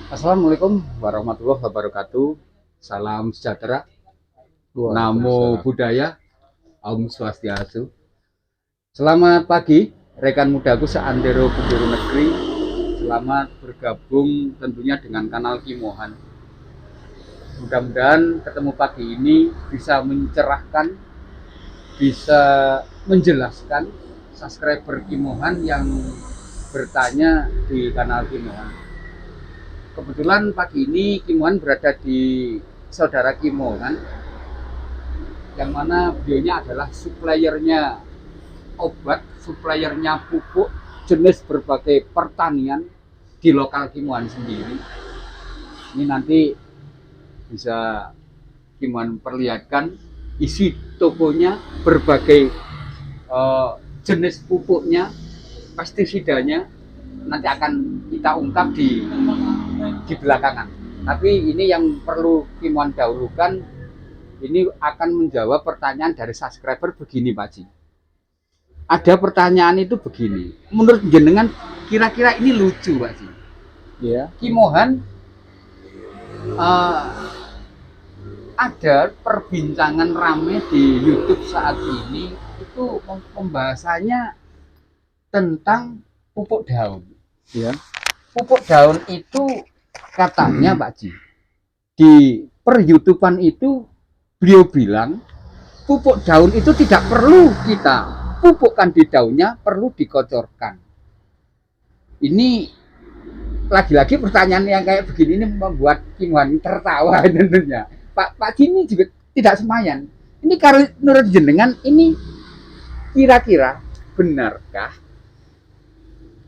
Assalamualaikum warahmatullahi wabarakatuh. Salam sejahtera, namo buddhaya, Om Swastiastu. Selamat pagi, rekan mudaku seantero penjuru negeri. Selamat bergabung tentunya dengan kanal Kimohan. Mudah-mudahan ketemu pagi ini bisa mencerahkan, bisa menjelaskan subscriber Kimohan yang bertanya di kanal Kimohan. Kebetulan pagi ini Kimohan berada di saudara Kimohan, yang mana beliaunya adalah suppliernya obat, suppliernya pupuk jenis berbagai pertanian di lokal Kimohan sendiri. Ini nanti bisa Kimohan perlihatkan isi tokonya, berbagai jenis pupuknya, pestisidanya, nanti akan kita ungkap di belakangan. Tapi ini yang perlu Kimohan dahulukan, ini akan menjawab pertanyaan dari subscriber begini Pak Ji. Ada pertanyaan itu begini, menurut jenengan kira-kira ini lucu Pak Ji. Ya. Kimohan ada perbincangan rame di YouTube saat ini itu pembahasannya tentang pupuk daun. Ya. Pupuk daun itu katanya Pak Ji, di per YouTubean itu beliau bilang pupuk daun itu tidak perlu kita pupukkan di daunnya, perlu dikocorkan. Ini lagi-lagi pertanyaan yang kayak begini ini membuat Kimohan tertawa tentunya. Pak Ji juga tidak semayan. Ini kalau menurut jenengan ini kira-kira benarkah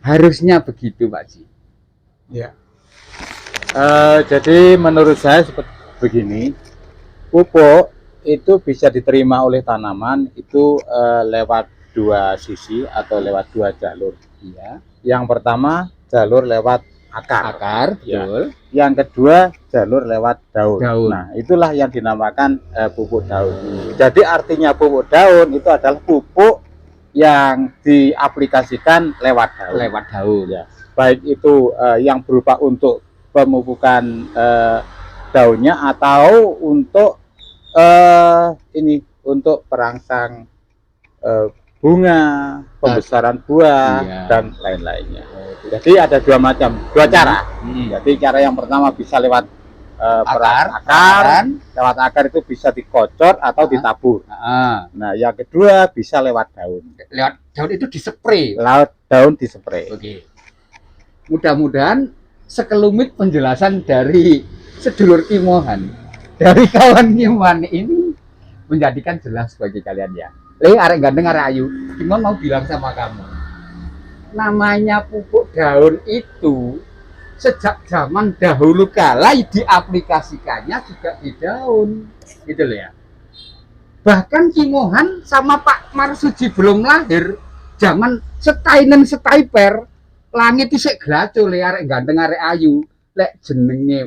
harusnya begitu Pak Ji? Ya. Jadi menurut saya seperti begini, pupuk itu bisa diterima oleh tanaman itu lewat dua sisi atau lewat dua jalur. Ya. Yang pertama jalur lewat akar, betul. Ya. Yang kedua jalur lewat daun. Daun. Nah, itulah yang dinamakan pupuk daun. Jadi artinya pupuk daun itu adalah pupuk yang diaplikasikan lewat daun. Lewat daun. Ya. Baik itu yang berupa untuk pemupukan daunnya atau untuk ini untuk perangsang bunga, pembesaran buah, iya, dan lain-lainnya. Jadi ada dua cara. Jadi cara yang pertama bisa lewat akar, lewat akar itu bisa dikocor atau ditabur. Nah, yang kedua bisa lewat daun. Lewat daun itu dispray. Lewat daun dispray. Oke. Mudah-mudahan sekelumit penjelasan dari sedulur Kimohan, dari kawan Kimohan ini menjadikan jelas bagi kalian ya. Arek gandeng arek ayu, Kimohan mau bilang sama kamu, namanya pupuk daun itu sejak zaman dahulu kala diaplikasikannya juga di daun, gitu loh ya. Bahkan Kimohan sama Pak Marsuji belum lahir, zaman setainen setaiper, langit isik glaco le arek gandeng arek ayu, lek jenenge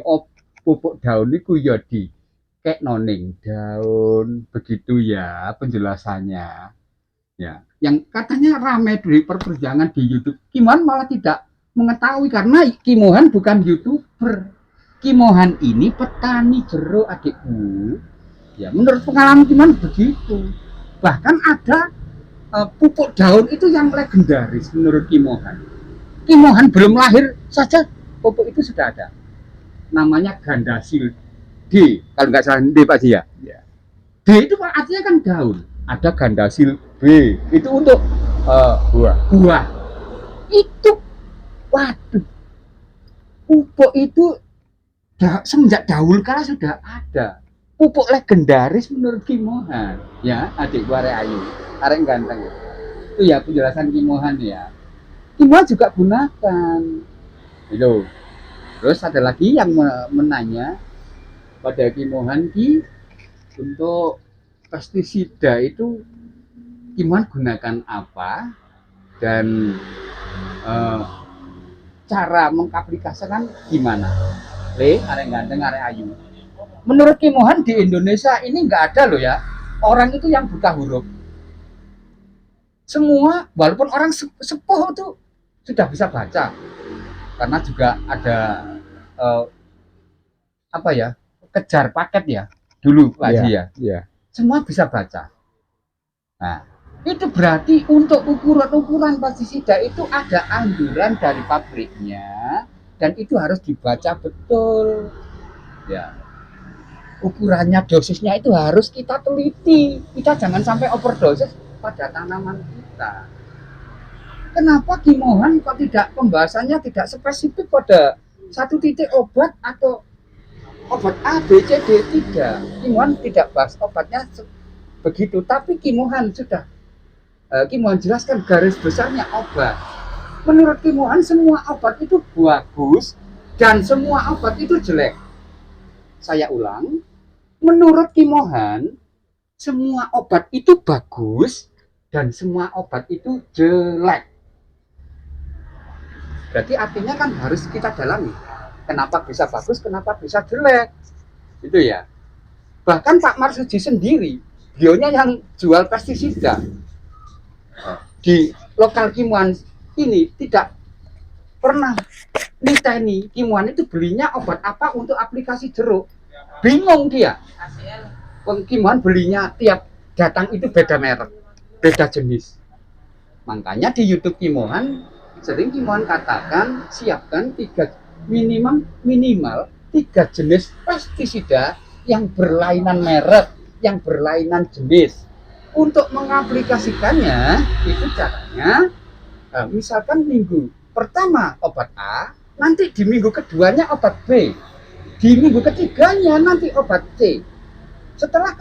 pupuk daun iku ya di kayak noning daun, begitu ya penjelasannya. Ya, yang katanya ramai dari perbincangan di YouTube, Kimohan malah tidak mengetahui karena Kimohan bukan YouTuber. Kimohan ini petani jeruk adikku. Ya, menurut pengalaman Kimohan begitu. Bahkan ada pupuk daun itu yang legendaris menurut Kimohan. Kimohan belum lahir saja pupuk itu sudah ada. Namanya Gandasil D, kalau nggak salah D Pak Ji ya. D itu artinya kan daun. Ada Gandasil B, itu untuk buah. Itu, waduh, pupuk itu semenjak dahulu kala sudah ada. Pupuk legendaris menurut Kimohan, ya adik arek ayu, arek ganteng. Itu ya penjelasan Kimohan ya. Kimohan juga gunakan. Itu. Terus ada lagi yang menanya pada Kimohan Ki, untuk pestisida itu Kimohan gunakan apa dan cara mengaplikasikan gimana? Arek ganteng arek ayu. Menurut Kimohan di Indonesia ini nggak ada loh ya orang itu yang buta huruf. Semua walaupun orang sepuh itu sudah bisa baca, karena juga ada uh, apa ya, kejar paket ya dulu Pak Haji ya. Semua bisa baca. Nah, itu berarti untuk ukuran-ukuran pestisida itu ada anjuran dari pabriknya dan itu harus dibaca betul. Ya. Ukurannya, dosisnya itu harus kita teliti. Kita jangan sampai overdosis pada tanaman kita. Kenapa Kimohan kok tidak pembahasannya tidak spesifik pada satu titik obat atau obat A, B, C, D? Tidak. Kimohan tidak bahas obatnya begitu, tapi Kimohan sudah Kimohan jelaskan garis besarnya obat. Menurut Kimohan semua obat itu bagus dan semua obat itu jelek. Saya ulang, menurut Kimohan semua obat itu bagus dan semua obat itu jelek. Berarti artinya kan harus kita dalami. Kenapa bisa bagus, kenapa bisa jelek? Itu ya. Bahkan Pak Marsudi sendiri, beliaunya yang jual pestisida di lokal Kimohan ini tidak pernah niteni Kimohan itu belinya obat apa untuk aplikasi jeruk. Bingung dia. Kimohan belinya tiap datang itu beda merek, beda jenis. Makanya di YouTube Kimohan sering Kimohan katakan siapkan minimal 3 jenis pestisida yang berlainan merek, yang berlainan jenis. Untuk mengaplikasikannya itu caranya misalkan minggu pertama obat A, nanti di minggu keduanya obat B, di minggu ketiganya nanti obat C, setelah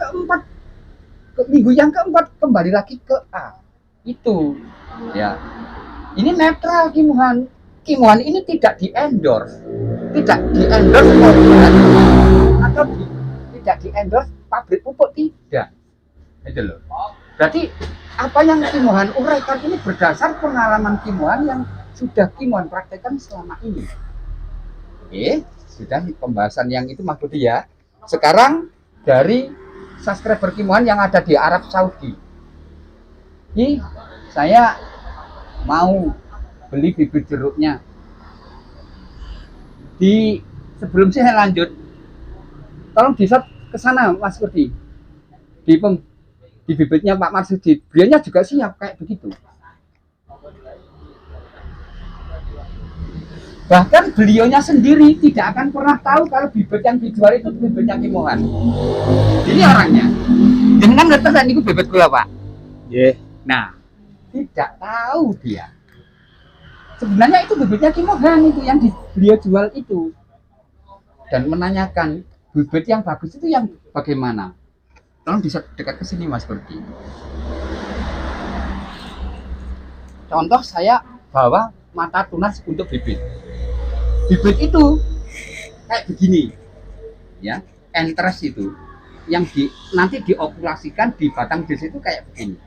minggu yang keempat kembali lagi ke A. Itu ya, ini netral Kimohan. Kimohan ini tidak di-endorse obat atau tidak di-endorse pabrik pupuk, tidak. Itu loh. Berarti apa yang Kimohan uraikan ini berdasar pengalaman Kimohan yang sudah Kimohan praktekkan selama ini. Oke, sudah pembahasan yang itu Mas Budi ya. Sekarang dari subscriber Kimohan yang ada di Arab Saudi. Ini saya mau beli bibit jeruknya. Sebelum saya lanjut, tolong di-shot ke sana Mas Budi. Di bibitnya Pak Marsudi, beliaunya juga siap kayak begitu. Bahkan beliaunya sendiri tidak akan pernah tahu kalau bibit yang dijual itu bibitnya Kimohan. Ini orangnya. Jangan ngerti ini bibit gula Pak. Yeah. Nah, tidak tahu dia. Sebenarnya itu bibitnya Kimohan itu yang beliau jual itu. Dan menanyakan bibit yang bagus itu yang bagaimana? Tolong bisa dekat ke sini Mas Budi. Contoh saya bawa mata tunas untuk bibit. Bibit itu kayak begini, ya, entres itu, yang nanti dioperasikan di batang des itu kayak begini.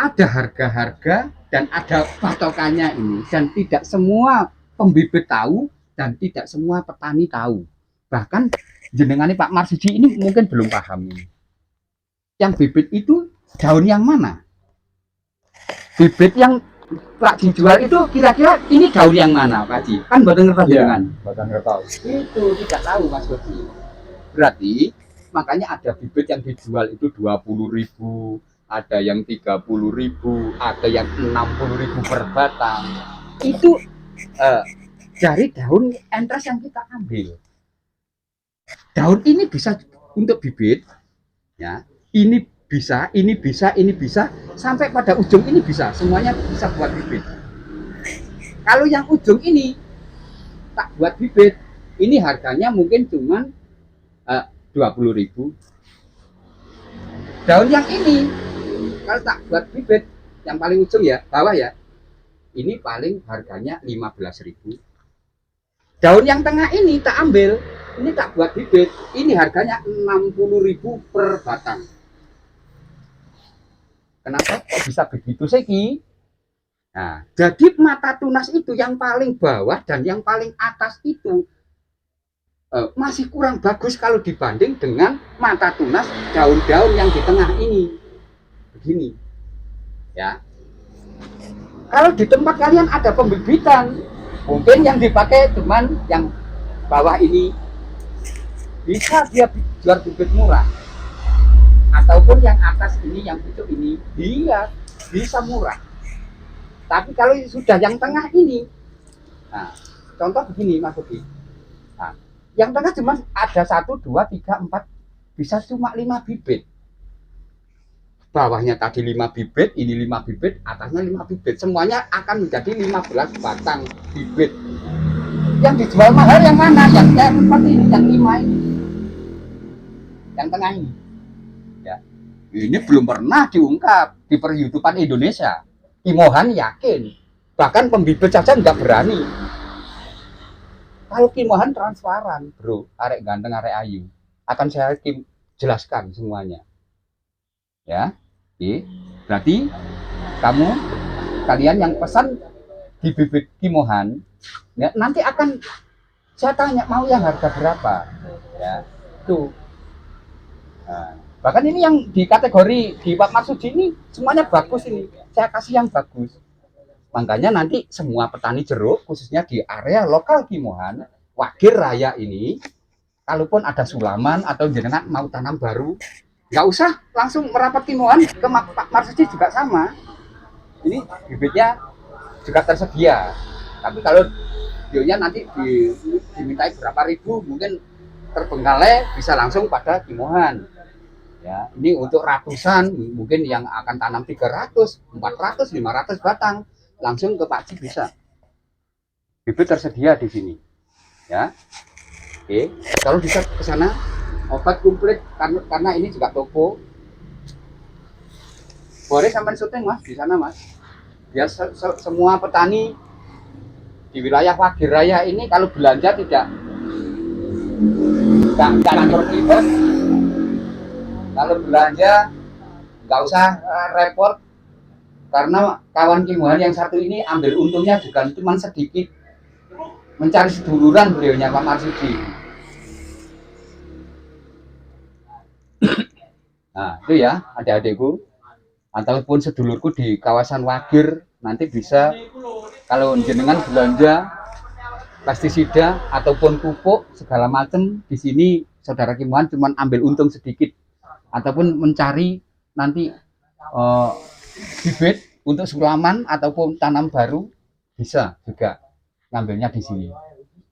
Ada harga-harga dan ada patokannya ini, dan tidak semua pembibit tahu dan tidak semua petani tahu. Bahkan jenengan Pak Marsudi ini mungkin belum paham ini. Yang bibit itu daun yang mana? Bibit yang Pak dijual itu kira-kira ini daun yang mana Pak Haji? Kan badan ngerti jenengan. Badan ngerti. Itu tidak tahu Mas Budi. Berarti makanya ada bibit yang dijual itu 20.000, ada yang 30.000, ada yang 60.000 per batang. Itu dari daun entres yang kita ambil. Daun ini bisa untuk bibit, ya. Ini bisa, sampai pada ujung ini bisa, semuanya bisa buat bibit. Kalau yang ujung ini tak buat bibit, ini harganya mungkin cuma 20.000. Daun yang ini kalau tak buat bibit, yang paling ujung ya, bawah ya, ini paling harganya 15.000. Daun yang tengah ini tak ambil, ini tak buat bibit, ini harganya 60.000 per batang. Kenapa kok bisa begitu Seki? Nah, jadi mata tunas itu yang paling bawah dan yang paling atas itu masih kurang bagus kalau dibanding dengan mata tunas daun-daun yang di tengah ini. Begini, ya. Kalau di tempat kalian ada pembibitan, Mungkin yang dipakai cuman yang bawah ini, bisa dia jual bibit murah, ataupun yang atas ini, yang pucuk ini, dia bisa murah. Tapi kalau sudah yang tengah ini, nah, contoh begini Mas Budi, nah, yang tengah cuma ada 1, 2, 3, 4, bisa cuma 5 bibit. Bawahnya tadi 5 bibit, ini 5 bibit, atasnya 5 bibit. Semuanya akan menjadi 15 batang bibit. Yang dijual mahal yang mana? Yang kayak seperti ini, yang 5 ini, yang tengah ini. Ya. Ini belum pernah diungkap di perhitungan Indonesia. Kimohan yakin, bahkan pembibit saja nggak berani. Kalau Kimohan transparan, bro, arek ganteng, arek ayu, akan saya jelaskan semuanya. Ya, oke. Berarti kalian yang pesan di bibit Kimohan, ya, nanti akan saya tanya mau yang harga berapa, ya, tuh. Nah, bahkan ini yang di kategori di Pak Marsudi ini semuanya bagus ini. Saya kasih yang bagus. Makanya nanti semua petani jeruk khususnya di area lokal Kimohan, Wagir Raya ini, kalaupun ada sulaman atau jenengan mau tanam baru, nggak usah langsung merapat Kimohan ke Pak Marsudi juga sama. Ini bibitnya juga tersedia. Tapi kalau bionya nanti dimintai berapa ribu, mungkin terbengkalai bisa langsung pada Kimohan. Ya, ini untuk ratusan, mungkin yang akan tanam 300, 400, 500 batang, langsung ke Pak Cik bisa. Bibit tersedia di sini. Ya. Oke, kalau bisa ke sana obat komplit karena ini juga toko. Boleh sampai syuting Mas di sana Mas. Ya semua petani di wilayah Wagir Raya ini kalau belanja tidak terlibat. Kalau belanja nggak usah repot, karena kawan Kimohan yang satu ini ambil untungnya juga cuma sedikit, mencari seduluran beliaunya Pak Marsudi. Nah itu ya adik-adikku ataupun sedulurku di kawasan Wagir, nanti bisa kalau jenengan belanja pestisida ataupun pupuk segala macam di sini saudara Kimohan cuma ambil untung sedikit, ataupun mencari nanti bibit untuk sulaman ataupun tanam baru bisa juga ngambilnya di sini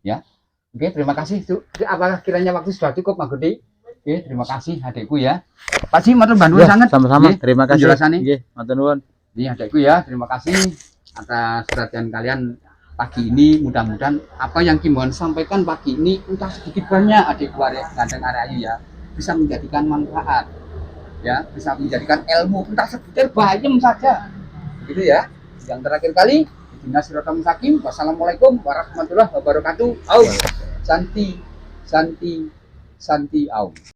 ya. Oke, terima kasih. Apakah kiranya waktu sudah cukup Mas Gede? Oke, terima kasih adikku ya. Pak Ji, matur bantu sangat. Sama-sama. Terima kasih. Nggih, matur nuwun. Ini adikku ya, terima kasih atas perhatian kalian pagi ini. Mudah-mudahan apa yang Kimohan sampaikan pagi ini entah sedikit banyak adikku ganteng ayu ya, bisa menjadikan manfaat, ya, bisa menjadikan ilmu, entah sekedar bayem saja, gitu ya. Yang terakhir kali, Bismillahirrahmanirrahim Mustaqim. Wassalamualaikum warahmatullahi wabarakatuh. Santi, Santi, Santi, Aum.